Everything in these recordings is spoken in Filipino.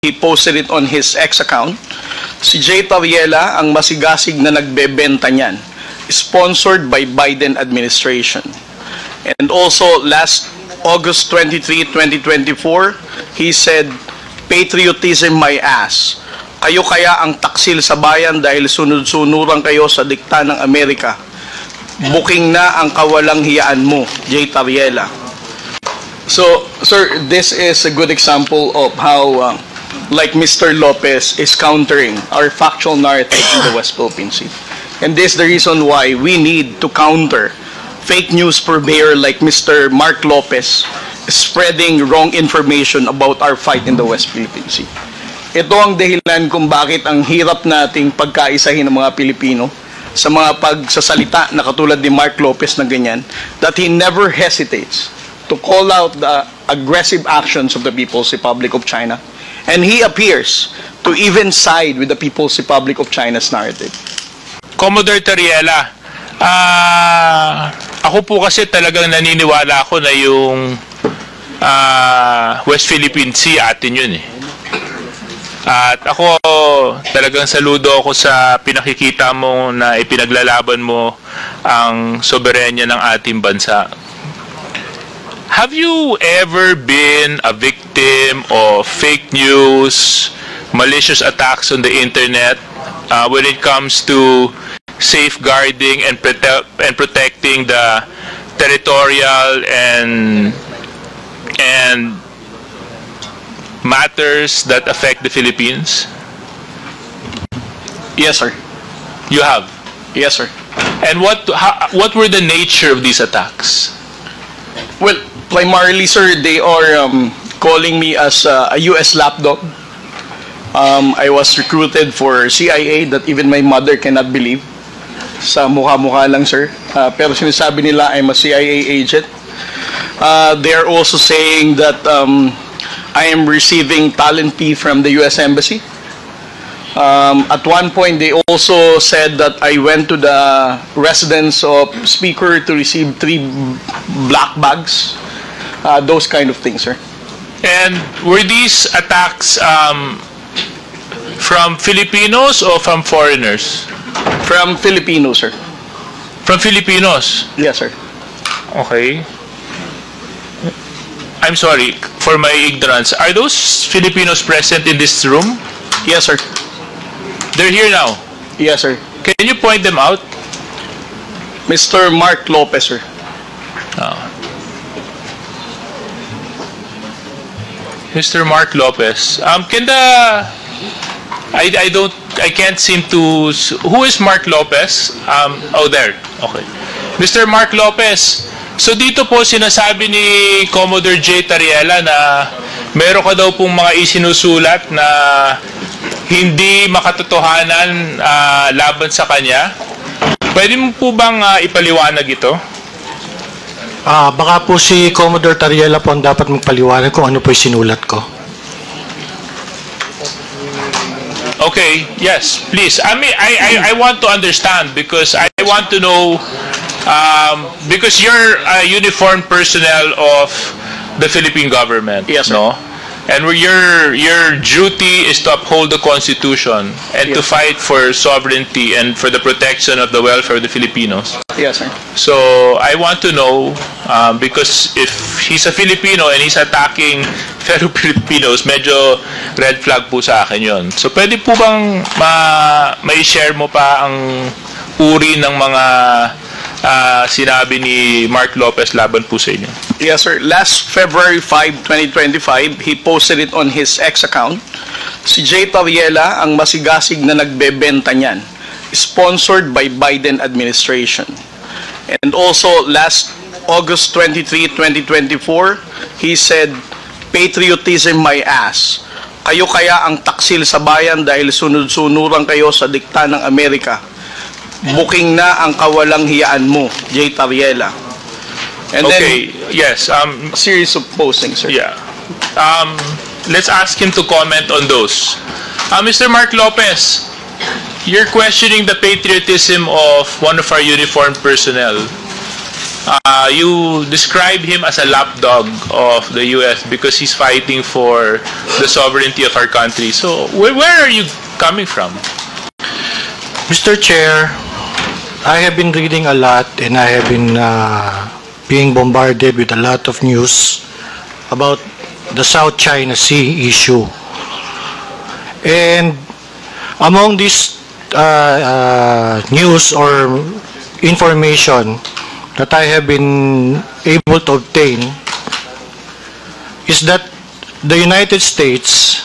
He posted it on his X account. Si Jay Tariela ang masigasig na nagbebenta niyan, sponsored by Biden administration. And also last August 23, 2024, he said, "Patriotism my ass. Kayo kaya ang taksil sa bayan dahil sunod-sunuran kayo sa dikta ng Amerika. Booking na ang kawalang hiyaan mo, Jay Tariela." So, sir, this is a good example of how like Mr. Lopez is countering our factual narrative in the West Philippine Sea. And this is the reason why we need to counter fake news purveyor like Mr. Mark Lopez spreading wrong information about our fight in the West Philippine Sea. Ito ang dahilan kung bakit ang hirap nating pagkaisahin ng mga Pilipino sa mga pagsasalita na katulad ni Mark Lopez na ganyan, that he never hesitates to call out the aggressive actions of the People's Republic of China. And he appears to even side with the People's Republic of China's narrative. Commodore Tariela, ako po kasi talagang naniniwala ako na yung West Philippine Sea atin yun eh. At ako talagang saludo ako sa pinakikita mo na ipinaglalaban mo ang soberenya ng ating bansa. Have you ever been a victim of fake news, malicious attacks on the internet when it comes to safeguarding and protecting the territorial and matters that affect the Philippines? Yes, sir. You have? Yes, sir. And what were the nature of these attacks? Well, primarily, sir, they are calling me as a U.S. lapdog. I was recruited for CIA that even my mother cannot believe. Sa mukha-mukha lang, sir. Pero sinasabi nila I'm a CIA agent. They are also saying that I am receiving talent fee from the U.S. Embassy. At one point, they also said that I went to the residence of Speaker to receive 3 black bags. Those kind of things, sir. And were these attacks from Filipinos or from foreigners? From Filipinos, sir. From Filipinos? Yes, sir. Okay. I'm sorry for my ignorance. Are those Filipinos present in this room? Yes, sir. They're here now? Yes, sir. Can you point them out? Mr. Mark Lopez, sir. Mr. Mark Lopez. I can't seem to. Who is Mark Lopez? Oh, there. Okay. Mr. Mark Lopez. So dito po sinasabi ni Commodore Jay Tariela na meron ka daw pong mga isinusulat na hindi makatotohanan laban sa kanya. Pwede mo po bang ipaliwanag ito? Baka po si Commodore Tariela po ang dapat magpaliwanag kung ano po yung sinulat ko. Okay, yes, please. I mean, I want to understand because I want to know, because you're a uniformed personnel of the Philippine government. Yes, sir. No? And your duty is to uphold the Constitution and to fight for sovereignty and for the protection of the welfare of the Filipinos. Yes, sir. So I want to know, because if he's a Filipino and he's attacking fellow Filipinos, medyo red flag po sa akin yon. So pwede po bang ma-share mo pa ang uri ng mga sinabi ni Mark Lopez laban po sa inyo? Yes, sir. Last February 5, 2025, he posted it on his X account. Si Jay Tariela ang masigasig na nagbebenta niyan, sponsored by Biden administration. And also last August 23, 2024, he said, "Patriotism my ass. Kayo kaya ang taksil sa bayan dahil sunod-sunuran kayo sa dikta ng Amerika. Booking na ang kawalang hiyaan mo, Jay Tariela." And okay, then, yes. series of postings, sir. Yeah. Let's ask him to comment on those. Mr. Mark Lopez, you're questioning the patriotism of one of our uniformed personnel. you describe him as a lapdog of the U.S. because he's fighting for the sovereignty of our country. So where are you coming from? Mr. Chair, I have been reading a lot and I have been being bombarded with a lot of news about the South China Sea issue. And among this news or information that I have been able to obtain is that the United States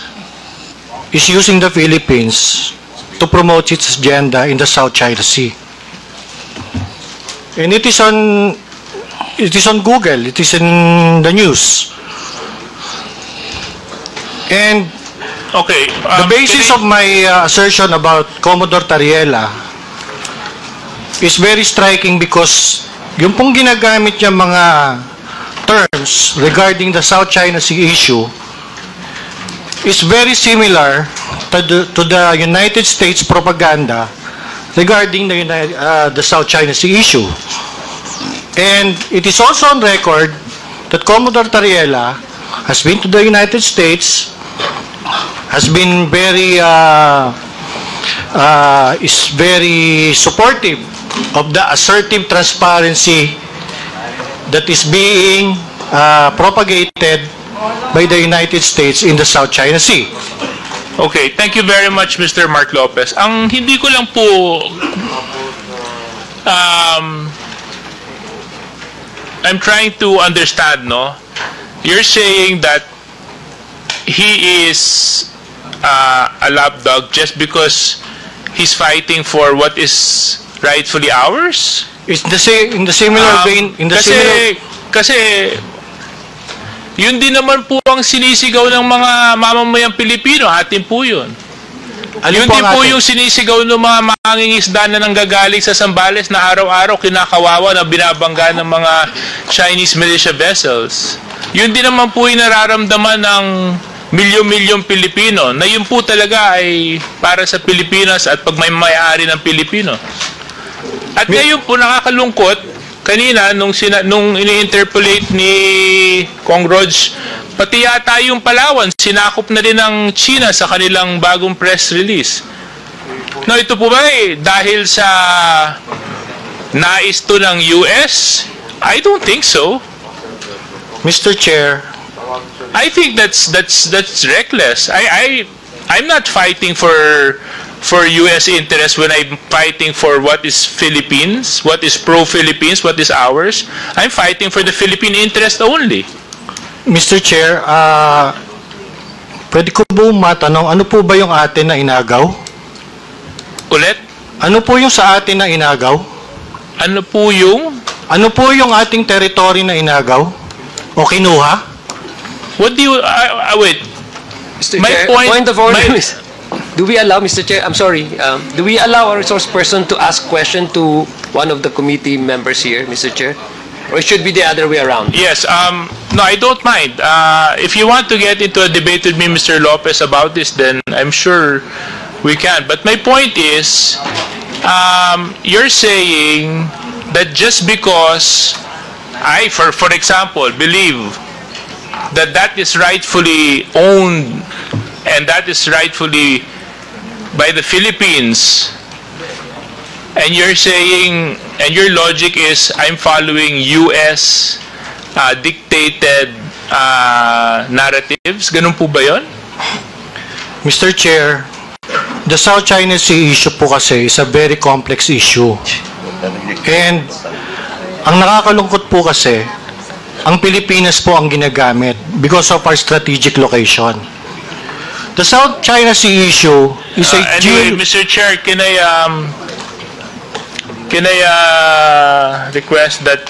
is using the Philippines to promote its agenda in the South China Sea. And it is on Google, it is in the news. And okay, the basis of my assertion about Commodore Tariela is very striking because yung pong ginagamit niya mga terms regarding the South China Sea issue is very similar to the United States propaganda regarding the South China Sea issue. And it is also on record that Commodore Tariela has been to the United States, has been is very supportive of the assertive transparency that is being propagated by the United States in the South China Sea. Okay, thank you very much, Mr. Mark Lopez. Ang hindi ko lang po I'm trying to understand, no? You're saying that he is a lapdog just because he's fighting for what is rightfully ours? It's in the similar vein, kasi yun din naman po ang sinisigaw ng mga mamamayang Pilipino, atin po yun. Yun din po yung sinisigaw ng mga mangingisda na nanggagaling sa Zambales na araw-araw kinakawawa na binabangga ng mga Chinese militia vessels. Yun din naman po yung nararamdaman ng milyon-milyong Pilipino na yun po talaga ay para sa Pilipinas at pag may may-ari ng Pilipino. At ngayon po nakakalungkot, kanina nung ini-interpolate ni Kong Rog, pati yata yung Palawan, sinakop na rin ng China sa kanilang bagong press release. No, ito po ba dahil sa nais to ng US? I don't think so. Mr. Chair, I think that's reckless. I'm not fighting for US interest when I'm fighting for what is Philippines, what is pro-Philippines, what is ours. I'm fighting for the Philippine interest only. Mr. Chair, pwede ko po matanong, ano po ba yung atin na inagaw? Ulit? Ano po yung sa atin na inagaw? Ano po yung? Ano po yung ating territory na inagaw? O kinuha? What do you, wait. Mr. Chair, point of order is, do we allow, Mr. Chair, I'm sorry, do we allow our resource person to ask question to one of the committee members here, Mr. Chair? Or it should be the other way around? Yes, no, I don't mind. If you want to get into a debate with me, Mr. Lopez, about this, then I'm sure we can. But my point is, you're saying that just because I, for example, believe that is rightfully owned and that is rightfully by the Philippines, and you're saying, and your logic is I'm following US dictated narratives, ganun po ba yun? Mr. Chair, the South China Sea issue po kasi is a very complex issue. And ang nakakalungkot po kasi, ang Pilipinas po ang ginagamit because of our strategic location. The South China Sea issue is a anyway, Mr. Chair, can I request that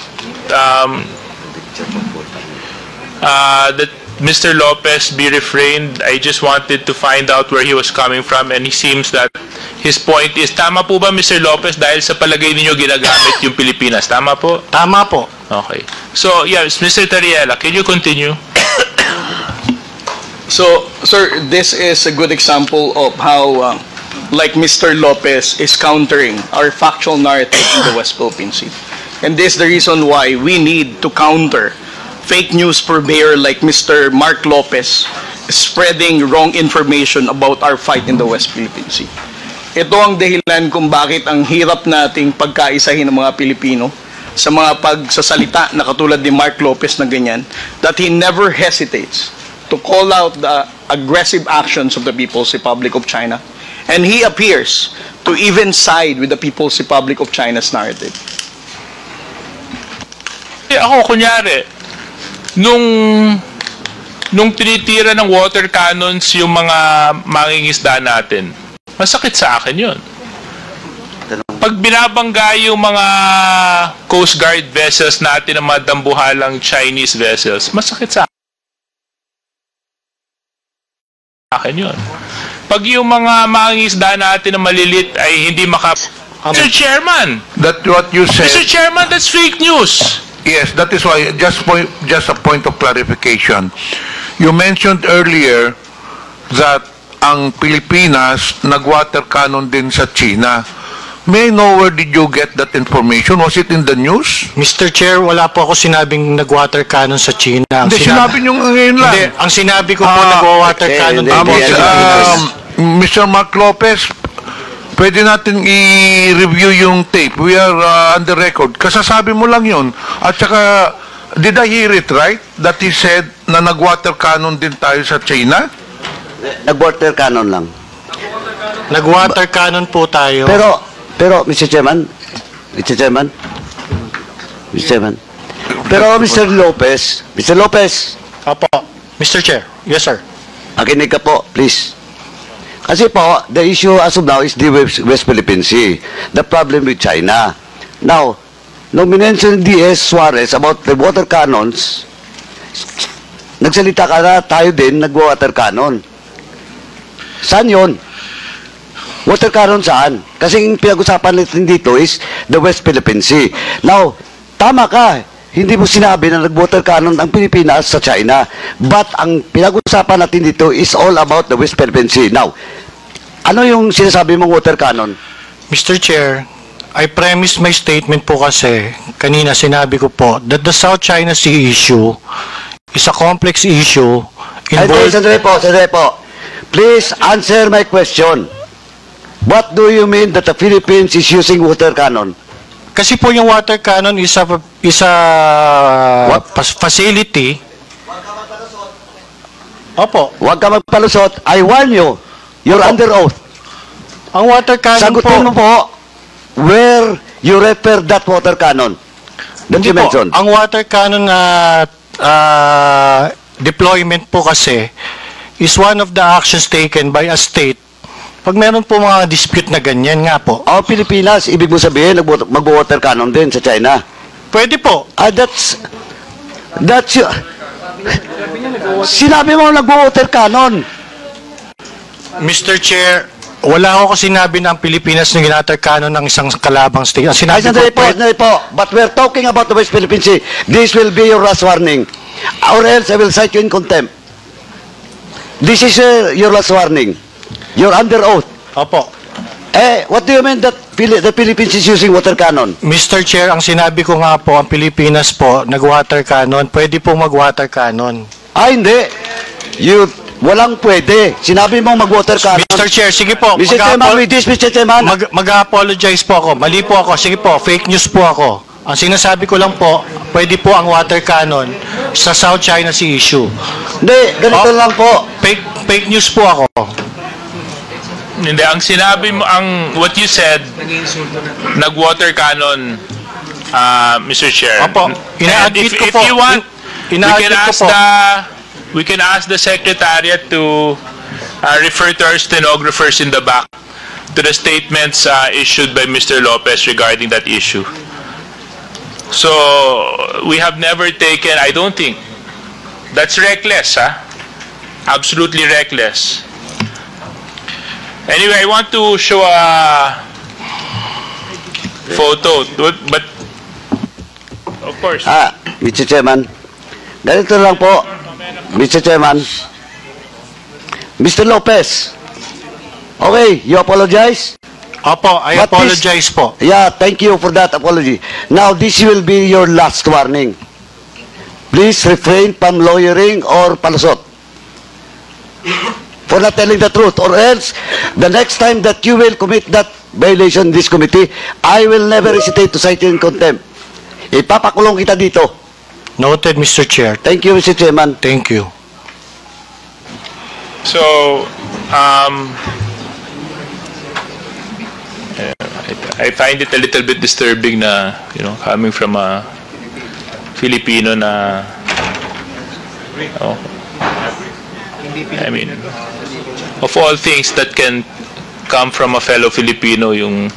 that Mr. Lopez be refrained? I just wanted to find out where he was coming from, and he seems that his point is, tama po ba, Mr. Lopez, dahil sa palagay ninyo ginagamit yung Pilipinas? Tama po? Tama po. Okay. So, yes, Mr. Tariela, can you continue? So, sir, this is a good example of how, like Mr. Lopez is countering our factual narrative in the West Philippine Sea. And this is the reason why we need to counter fake news purveyor like Mr. Mark Lopez spreading wrong information about our fight in the West Philippine Sea. Ito ang dahilan kung bakit ang hirap nating pagkaisahin ng mga Pilipino sa mga pagsasalita na katulad ni Mark Lopez na ganyan, that he never hesitates to call out the aggressive actions of the People's Republic of China. And he appears to even side with the People's Republic of China's narrative. Ako, kunyari, nung tinitira ng water cannons yung mga mangingisda natin, masakit sa akin yun. Pag binabangga yung mga Coast Guard vessels natin ng mga dambuhalang Chinese vessels, masakit sa akin yun. Pag yung mga mangingisda natin na malilit ay hindi Mr. Chairman! That what you said. Mr. Chairman, that's fake news! Yes, that is why, just a point of clarification. You mentioned earlier that ang Pilipinas nag-water cannon din sa China. May I know where did you get that information? Was it in the news? Mr. Chair, wala po ako sinabing nag-water cannon sa China. Hindi, sinabi nyo ngayon lang. Hindi, ang sinabi ko po nag-water cannon din po sa Pilipinas. Mr. Mark Lopez, pwede natin i-review yung tape. We are on the record. Kasasabi mo lang yun. At saka, did I hear it right? That he said na nag-water cannon din tayo sa China? Nag-water cannon lang. Nag-water cannon po tayo. Pero, Mr. Chairman, pero Mr. Lopez, Opo, Mr. Chair. Yes, sir. akinig ka po, please. Kasi po, the issue as of now is the West Philippine Sea. The problem with China. Now, nung minention D.S. Suarez about the water cannons, nagsalita ka na tayo din, nag-water cannon. Saan yun? Water cannon saan? Kasi yung pinag-usapan natin dito is the West Philippine Sea. Now, tama ka. Hindi mo sinabi na nag-water cannon ang Pilipinas sa China. But ang pinag-usapan natin dito is all about the West Philippine Sea. Now, ano yung sinasabi mong water cannon? Mr. Chair, I premise my statement po kasi, kanina sinabi ko po, that the South China Sea issue is a complex issue involved... Sandali po. Please answer my question. What do you mean that the Philippines is using water cannon? Kasi po yung water cannon is a facility. Opo. Huwag ka magpalusot. I warn you. You're under oath. Ang water cannon Sagutin mo po where you refer that water cannon that you mentioned. Ang water cannon na deployment po kasi is one of the actions taken by a state pag meron po mga dispute na ganyan nga po. Pilipinas, ibig mo sabihin, mag-water cannon din sa China. Pwede po. That's sinabi mo nag-water cannon. Mr. Chair, wala ako sinabi na ang Pilipinas na ginater cannon ng isang kalabang state. Ang sinabi Sandali po. But we're talking about the West Philippine Sea. This will be your last warning. Or else I will cite you in contempt. This is your last warning. You're under oath. Opo. What do you mean that the Philippines is using water cannon? Mr. Chair, ang sinabi ko nga po, ang Pilipinas po, nag-water cannon, pwede po mag-water cannon. Hindi. Walang pwede. Sinabi mong mag-water cannon. Mr. Chair, sige po. Mr. Chairman, with this, Mr. Chairman. Mag-apologize po ako. Mali po ako. Sige po, fake news po ako. Ang sinasabi ko lang po, pwede po ang water cannon sa South China Sea issue. Hindi, ganito lang po. Fake news po ako. Hindi, ang sinabi mo, what you said, nag-water cannon, Mr. Chair. Opo, ina-admit ko po. If you want, Ina-admit ko po. we can ask the Secretariat to refer to our stenographers in the back to the statements issued by Mr. Lopez regarding that issue. So, we have never taken, I don't think, that's reckless, absolutely reckless. Anyway, I want to show a photo, but of course. Mr. Chairman, ganito lang po, Mr. Chairman. Mr. Lopez, okay, you apologize? Opo, I But this- apologize po. Yeah, thank you for that apology. Now, this will be your last warning. Please refrain from lawyering or palusot for not telling the truth, or else the next time that you will commit that violation in this committee, I will never hesitate to cite you in contempt. Ipapakulong kita dito. Noted, Mr. Chair. Thank you, Mr. Chairman. Thank you. So, I find it a little bit disturbing na, coming from a Filipino na, I mean, of all things that can come from a fellow Filipino, yung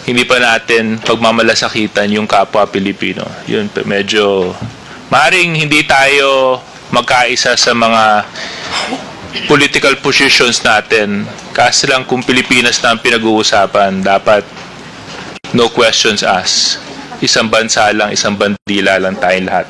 hindi pa natin pagmamalasakitan yung kapwa Pilipino. Yun, medyo, maaaring hindi tayo magkaisa sa mga political positions natin. Kasi lang kung Pilipinas na ang pinag-uusapan, dapat no questions asked. Isang bansa lang, isang bandila lang tayong lahat.